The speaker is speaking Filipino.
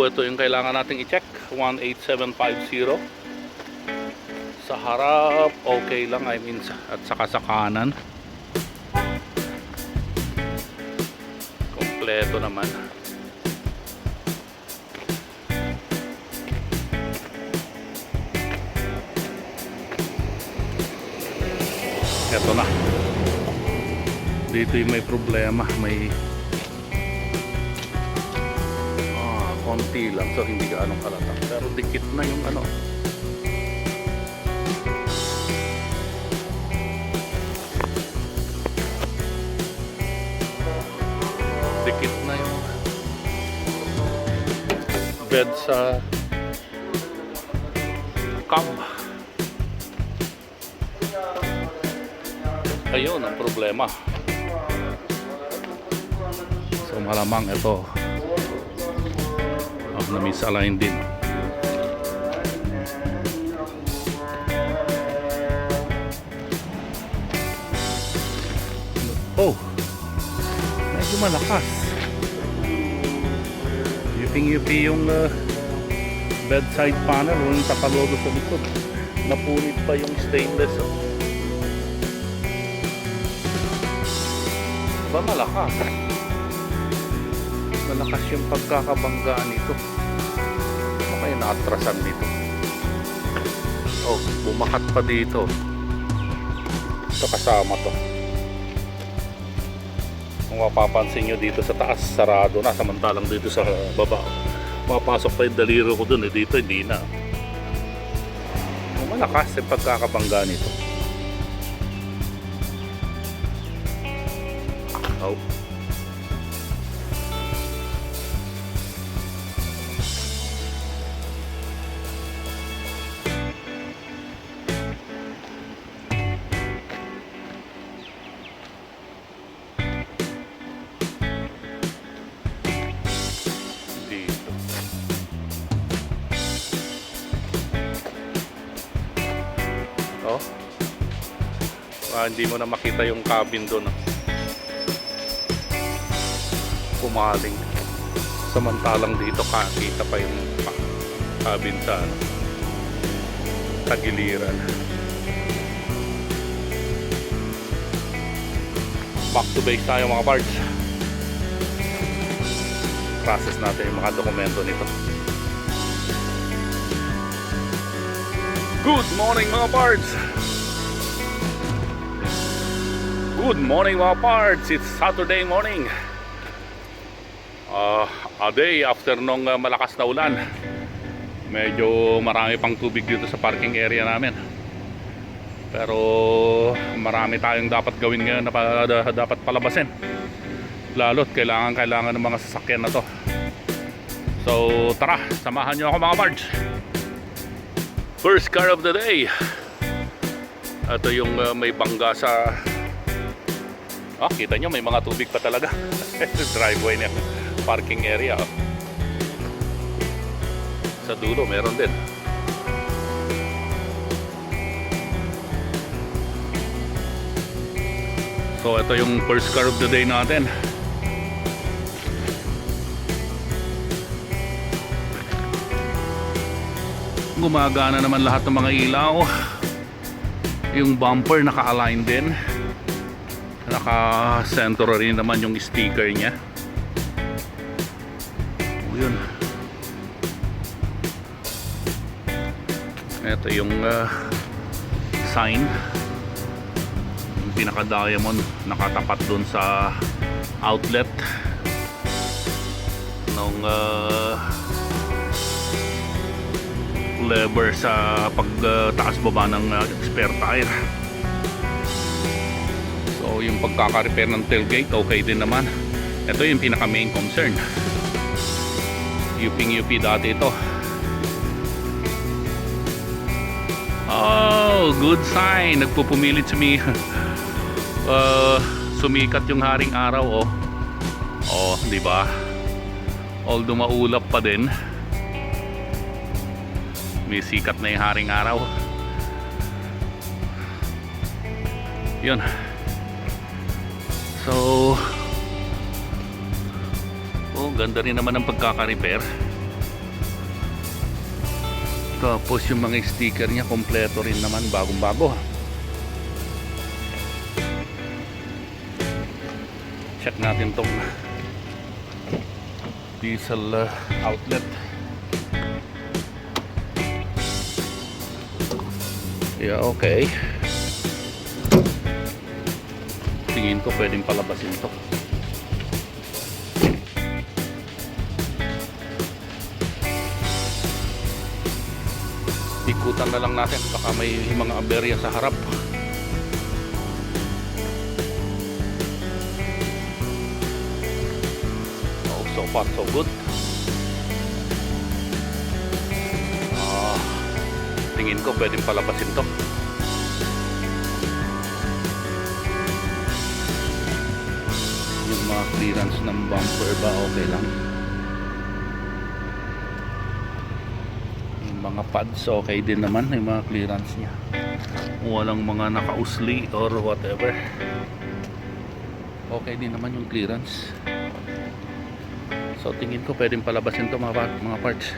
ito yung kailangan nating i-check. 18750. Sa harap, okay lang. I mean, at saka sa kanan. Kompleto naman. Ito na. Dito yung may problema. May konti lang, so hindi ka anong kalatang, pero dikit na yung ano, dikit na yung bed sa cab. Ayun ang problema. So malamang ito na misalign din. Oh, medyo malakas. Yuping-yupi yung bedside panel, yung takalodo sa likod. Napunit pa yung stainless. Ba malakas? Malakas yung pagkakabanggaan nito. May naatrasan dito. Oh, bumakat pa dito. Ito kasama to. Kung mapapansin nyo dito sa taas, sarado na. Samantalang dito sa baba, mapasok pa yung daliro ko dun. Dito hindi na. Malakas yung pagkakabangga nito. Oh. Hindi mo na makita yung cabin doon. Pumaling. Samantalang dito kita pa yung cabin sa tagiliran. Back to base tayo mga parts. Process natin yung mga dokumento nito. Good morning mga parts! Good morning mga parts! It's Saturday morning. A day after nung malakas na ulan. Medyo marami pang tubig dito sa parking area namin. Pero marami tayong dapat gawin ngayon na dapat palabasin. Lalo't kailangan ng mga sasakyan na to. So tara, samahan nyo ako mga parts. First car of the day. Ito yung may bangga sa kita nyo may mga tubig pa talaga. Driveway niya, parking area. Sa dulo meron din. So ito yung first car of the day natin. Gumagana naman lahat ng mga ilaw. Yung bumper naka-align din. Naka-center rin naman yung sticker niya. Yun. Ito yung sign. Yung pinaka-diamond nakatapat dun sa outlet nung lever sa pagtaas baba ng spare tire. So yung pagkaka-repair ng tailgate okay din naman. Ito yung pinaka main concern. Yuping-yupi dati ito. Oh, good sign. Nagpupumilit sumikat yung haring araw, oh. Oh, di ba? Although maulap pa din, may sikat na yung haring araw. Yun. So, oh, ganda rin naman ang pagkaka-repair. Tapos yung mga sticker niya kompleto rin naman, bagong bago. Check natin tong diesel outlet. Yeah, okay. Tingin ko pwedeng palabasin to. Ikutan na lang natin, baka may mga aberya sa harap. Oh, so far so good. Tingin ko pwedeng palabasin to. Yung mga clearance ng bumper ba okay lang? Yung mga pads okay din naman, yung mga clearance nya. Walang mga nakausli or whatever. Okay din naman yung clearance. So tingin ko pwedeng palabasin to mga parts.